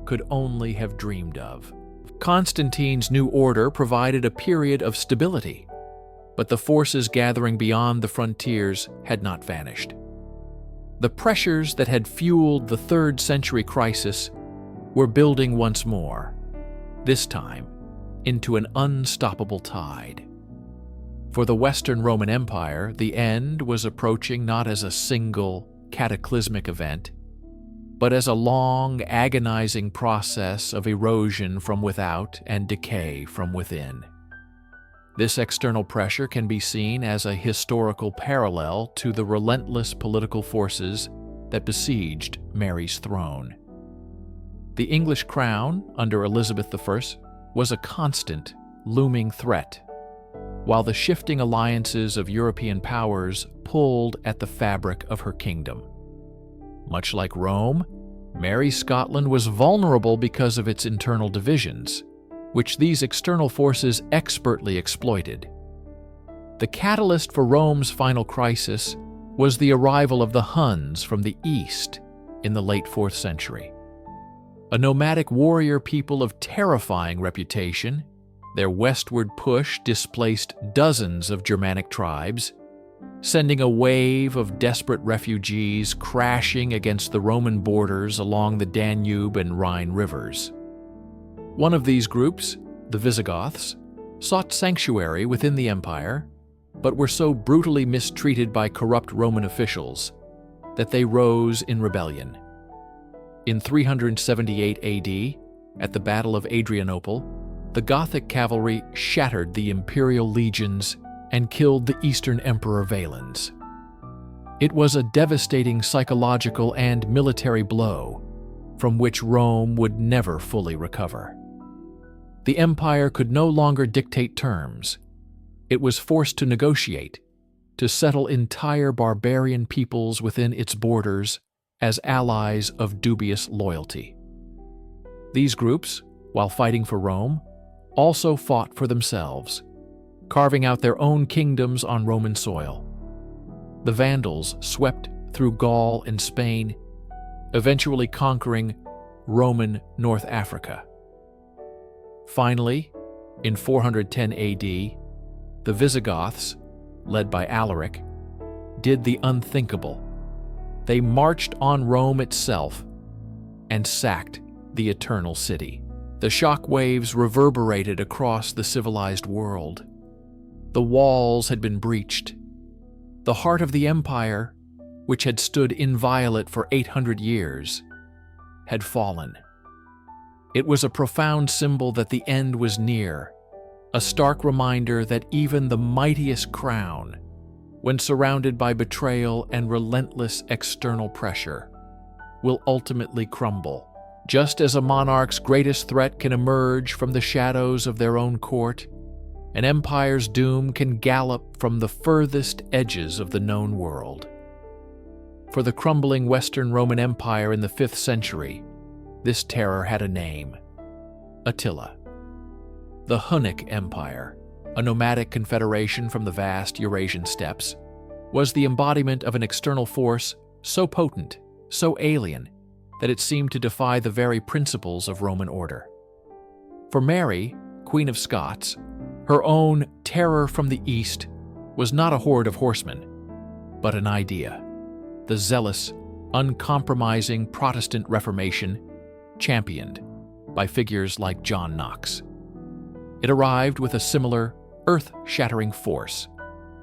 could only have dreamed of. Constantine's new order provided a period of stability, but the forces gathering beyond the frontiers had not vanished. The pressures that had fueled the 3rd century crisis were building once more, this time into an unstoppable tide. For the Western Roman Empire, the end was approaching not as a single, cataclysmic event, but as a long, agonizing process of erosion from without and decay from within. This external pressure can be seen as a historical parallel to the relentless political forces that besieged Mary's throne. The English crown, under Elizabeth I, was a constant, looming threat, while the shifting alliances of European powers pulled at the fabric of her kingdom. Much like Rome, Mary's Scotland was vulnerable because of its internal divisions, which these external forces expertly exploited. The catalyst for Rome's final crisis was the arrival of the Huns from the east in the late 4th century. A nomadic warrior people of terrifying reputation, their westward push displaced dozens of Germanic tribes, sending a wave of desperate refugees crashing against the Roman borders along the Danube and Rhine rivers. One of these groups, the Visigoths, sought sanctuary within the empire, but were so brutally mistreated by corrupt Roman officials that they rose in rebellion. In 378 AD, at the Battle of Adrianople, the Gothic cavalry shattered the imperial legions and killed the Eastern Emperor Valens. It was a devastating psychological and military blow from which Rome would never fully recover. The empire could no longer dictate terms. It was forced to negotiate, to settle entire barbarian peoples within its borders as allies of dubious loyalty. These groups, while fighting for Rome, also fought for themselves, carving out their own kingdoms on Roman soil. The Vandals swept through Gaul and Spain, eventually conquering Roman North Africa. Finally, in 410 AD, the Visigoths, led by Alaric, did the unthinkable. They marched on Rome itself and sacked the Eternal City. The shock waves reverberated across the civilized world. The walls had been breached. The heart of the empire, which had stood inviolate for 800 years, had fallen. It was a profound symbol that the end was near, a stark reminder that even the mightiest crown, when surrounded by betrayal and relentless external pressure, will ultimately crumble. Just as a monarch's greatest threat can emerge from the shadows of their own court, an empire's doom can gallop from the furthest edges of the known world. For the crumbling Western Roman Empire in the 5th century, this terror had a name: Attila. The Hunnic Empire, a nomadic confederation from the vast Eurasian steppes, was the embodiment of an external force so potent, so alien, that it seemed to defy the very principles of Roman order. For Mary, Queen of Scots, her own terror from the east was not a horde of horsemen, but an idea: the zealous, uncompromising Protestant Reformation championed by figures like John Knox. It arrived with a similar, earth-shattering force,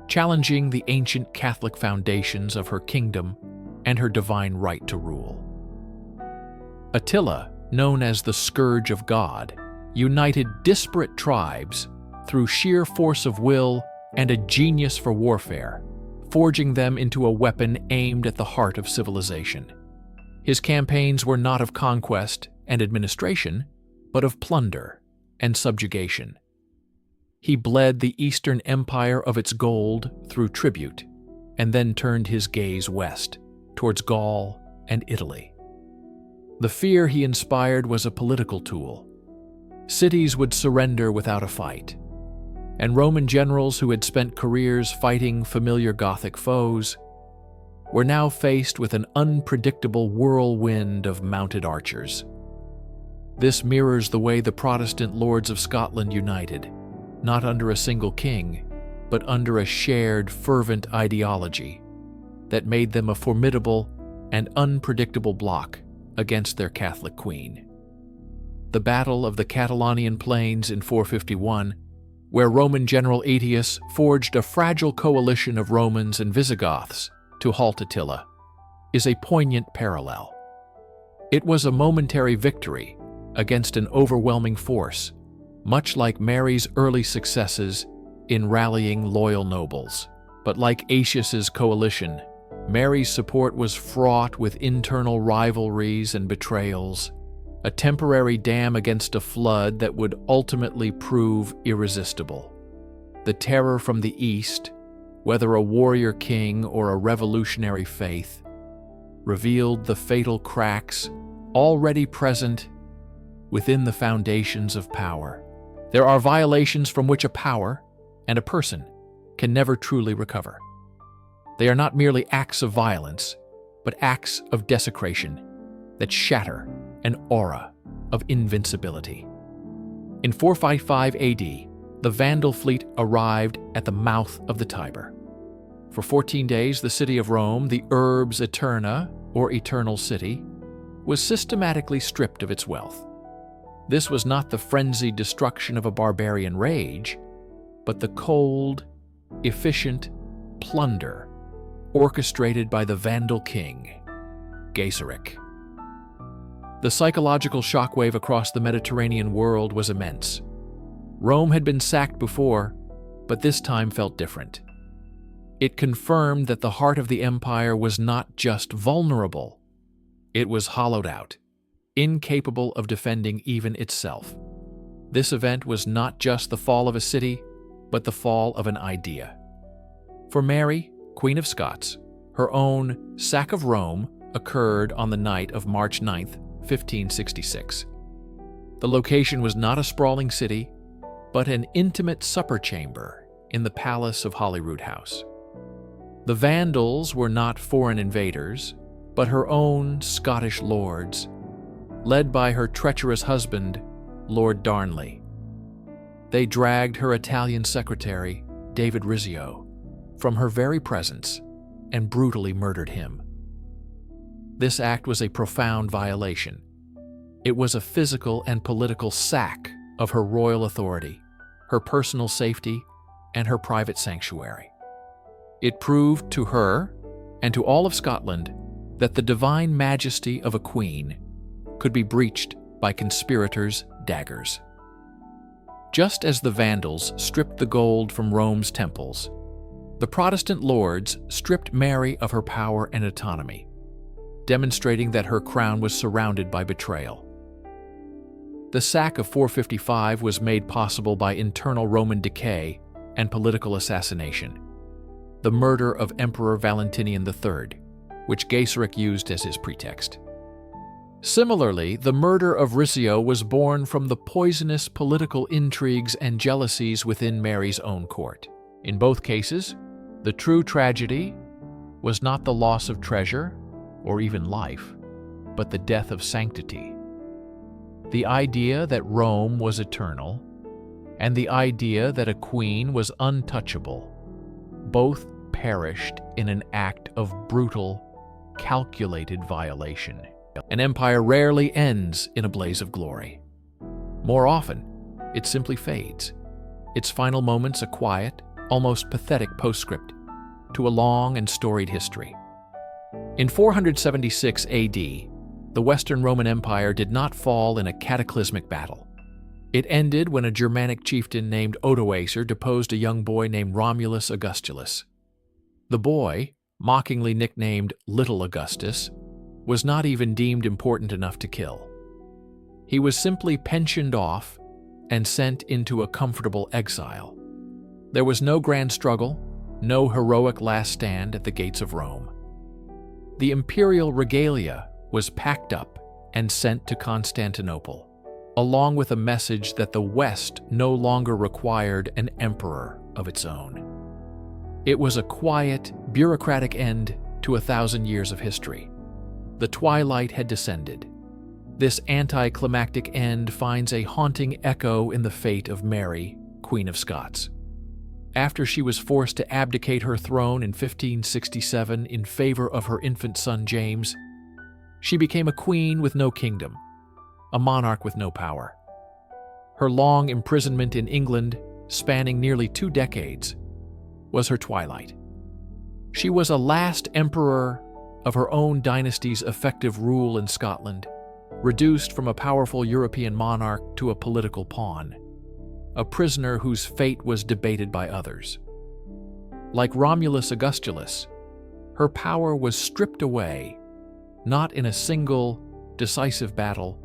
challenging the ancient Catholic foundations of her kingdom and her divine right to rule. Attila, known as the Scourge of God, united disparate tribes through sheer force of will and a genius for warfare, forging them into a weapon aimed at the heart of civilization. His campaigns were not of conquest and administration, but of plunder and subjugation. He bled the Eastern Empire of its gold through tribute, and then turned his gaze west, towards Gaul and Italy. The fear he inspired was a political tool. Cities would surrender without a fight, and Roman generals who had spent careers fighting familiar Gothic foes were now faced with an unpredictable whirlwind of mounted archers. This mirrors the way the Protestant lords of Scotland united, not under a single king, but under a shared, fervent ideology that made them a formidable and unpredictable bloc against their Catholic queen. The Battle of the Catalonian Plains in 451, where Roman general Aetius forged a fragile coalition of Romans and Visigoths to halt Attila, is a poignant parallel. It was a momentary victory against an overwhelming force, much like Mary's early successes in rallying loyal nobles. But like Aetius's coalition, Mary's support was fraught with internal rivalries and betrayals, a temporary dam against a flood that would ultimately prove irresistible. The terror from the East, whether a warrior king or a revolutionary faith, revealed the fatal cracks already present within the foundations of power. There are violations from which a power and a person can never truly recover. They are not merely acts of violence, but acts of desecration that shatter an aura of invincibility. In 455 AD, the Vandal fleet arrived at the mouth of the Tiber. For 14 days, the city of Rome, the Urbs Aeterna, or Eternal City, was systematically stripped of its wealth. This was not the frenzied destruction of a barbarian rage, but the cold, efficient plunder orchestrated by the Vandal king, Gaiseric. The psychological shockwave across the Mediterranean world was immense. Rome had been sacked before, but this time felt different. It confirmed that the heart of the empire was not just vulnerable, it was hollowed out, incapable of defending even itself. This event was not just the fall of a city, but the fall of an idea. For Mary, Queen of Scots, her own sack of Rome occurred on the night of March 9th, 1566. The location was not a sprawling city, but an intimate supper chamber in the palace of Holyrood House. The Vandals were not foreign invaders, but her own Scottish lords, led by her treacherous husband, Lord Darnley. They dragged her Italian secretary, David Rizzio, from her very presence and brutally murdered him. This act was a profound violation. It was a physical and political sack of her royal authority, her personal safety, and her private sanctuary. It proved to her and to all of Scotland that the divine majesty of a queen could be breached by conspirators' daggers. Just as the Vandals stripped the gold from Rome's temples, the Protestant lords stripped Mary of her power and autonomy, demonstrating that her crown was surrounded by betrayal. The sack of 455 was made possible by internal Roman decay and political assassination, the murder of Emperor Valentinian III, which Gaiseric used as his pretext. Similarly, the murder of Rizzio was born from the poisonous political intrigues and jealousies within Mary's own court. In both cases, the true tragedy was not the loss of treasure or even life, but the death of sanctity. The idea that Rome was eternal and the idea that a queen was untouchable both perished in an act of brutal calculated violation. An empire rarely ends in a blaze of glory. More often, it simply fades, its final moments a quiet, almost pathetic postscript to a long and storied history. In 476 AD, the Western Roman Empire did not fall in a cataclysmic battle. It ended when a Germanic chieftain named Odoacer deposed a young boy named Romulus Augustulus. The boy, mockingly nicknamed Little Augustus, was not even deemed important enough to kill. He was simply pensioned off and sent into a comfortable exile. There was no grand struggle, no heroic last stand at the gates of Rome. The imperial regalia was packed up and sent to Constantinople, along with a message that the West no longer required an emperor of its own. It was a quiet, bureaucratic end to 1,000 years of history. The twilight had descended. This anticlimactic end finds a haunting echo in the fate of Mary, Queen of Scots. After she was forced to abdicate her throne in 1567 in favor of her infant son James, she became a queen with no kingdom, a monarch with no power. Her long imprisonment in England, spanning nearly 2 decades, was her twilight. She was a last emperor of her own dynasty's effective rule in Scotland, reduced from a powerful European monarch to a political pawn, a prisoner whose fate was debated by others. Like Romulus Augustulus, her power was stripped away, not in a single, decisive battle,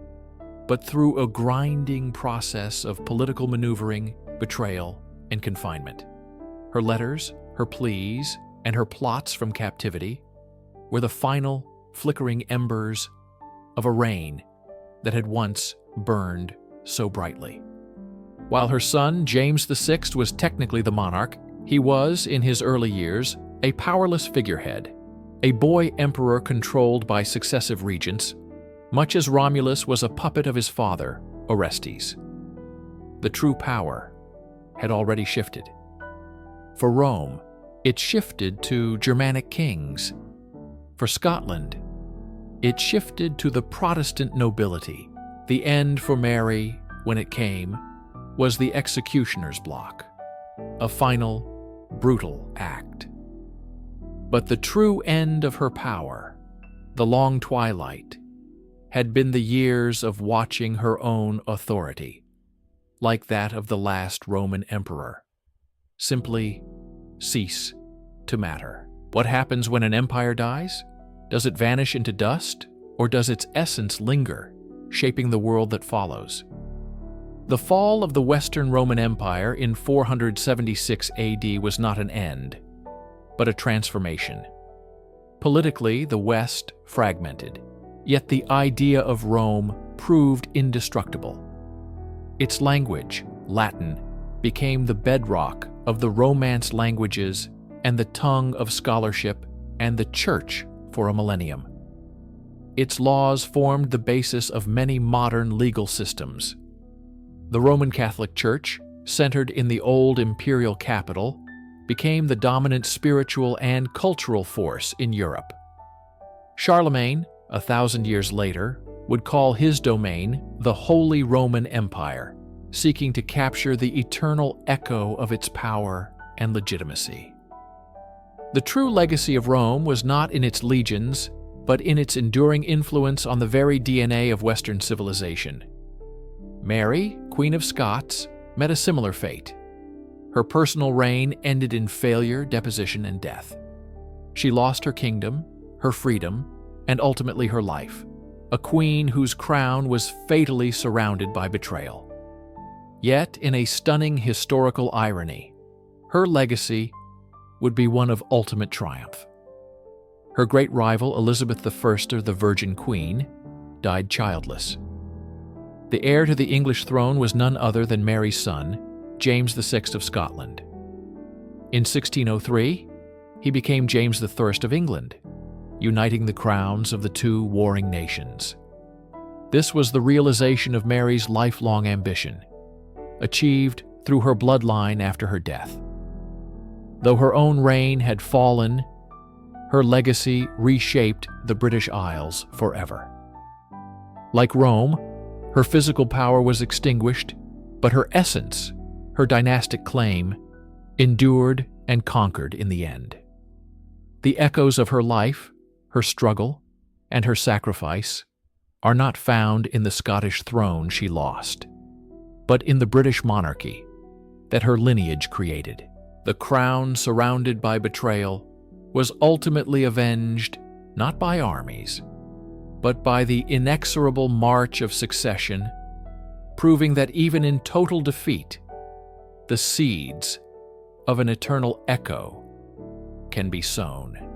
but through a grinding process of political maneuvering, betrayal, and confinement. Her letters, her pleas, and her plots from captivity were the final, flickering embers of a reign that had once burned so brightly. While her son, James VI, was technically the monarch, he was, in his early years, a powerless figurehead, a boy emperor controlled by successive regents, much as Romulus was a puppet of his father, Orestes. The true power had already shifted. For Rome, it shifted to Germanic kings. For Scotland, it shifted to the Protestant nobility. The end for Mary, when it came, was the executioner's block, a final, brutal act. But the true end of her power, the long twilight, had been the years of watching her own authority, like that of the last Roman emperor, simply cease to matter. What happens when an empire dies? Does it vanish into dust, or does its essence linger, shaping the world that follows? The fall of the Western Roman Empire in 476 AD was not an end, but a transformation. Politically, the West fragmented, yet the idea of Rome proved indestructible. Its language, Latin, became the bedrock of the Romance languages and the tongue of scholarship and the church for a millennium. Its laws formed the basis of many modern legal systems. The Roman Catholic Church, centered in the old imperial capital, became the dominant spiritual and cultural force in Europe. Charlemagne, 1,000 years later, would call his domain the Holy Roman Empire, seeking to capture the eternal echo of its power and legitimacy. The true legacy of Rome was not in its legions, but in its enduring influence on the very DNA of Western civilization. Mary, Queen of Scots, met a similar fate. Her personal reign ended in failure, deposition, and death. She lost her kingdom, her freedom, and ultimately her life, a queen whose crown was fatally surrounded by betrayal. Yet, in a stunning historical irony, her legacy would be one of ultimate triumph. Her great rival, Elizabeth I, the Virgin Queen, died childless. The heir to the English throne was none other than Mary's son, James VI of Scotland. In 1603, he became James I of England, uniting the crowns of the two warring nations. This was the realization of Mary's lifelong ambition, achieved through her bloodline after her death. Though her own reign had fallen, her legacy reshaped the British Isles forever. Like Rome, her physical power was extinguished, but her essence, her dynastic claim, endured and conquered in the end. The echoes of her life, her struggle, and her sacrifice are not found in the Scottish throne she lost, but in the British monarchy that her lineage created. The crown, surrounded by betrayal, was ultimately avenged not by armies, but by the inexorable march of succession, proving that even in total defeat, the seeds of an eternal echo can be sown.